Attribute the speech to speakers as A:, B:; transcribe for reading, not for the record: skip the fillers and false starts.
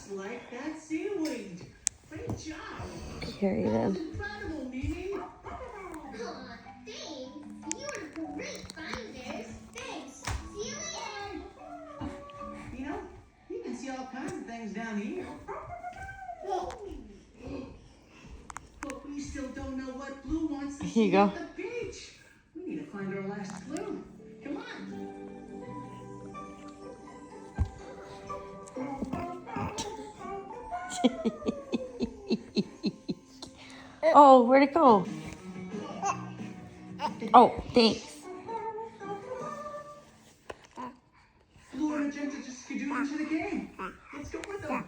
A: just like that seaweed. Great job.
B: Period.
A: Incredible, Mimi.
C: Aw, thanks. You're great finders. Thanks. See you later.
A: You know, you can see all kinds of things down here. But we still don't know what Blue wants to
B: Here you
A: see
B: go.
A: at the beach. We need to find our last clue. Come on.
B: Oh, where'd it go? Oh, thanks.
A: Blue and Magenta just skidooed into the game. Let's go with them.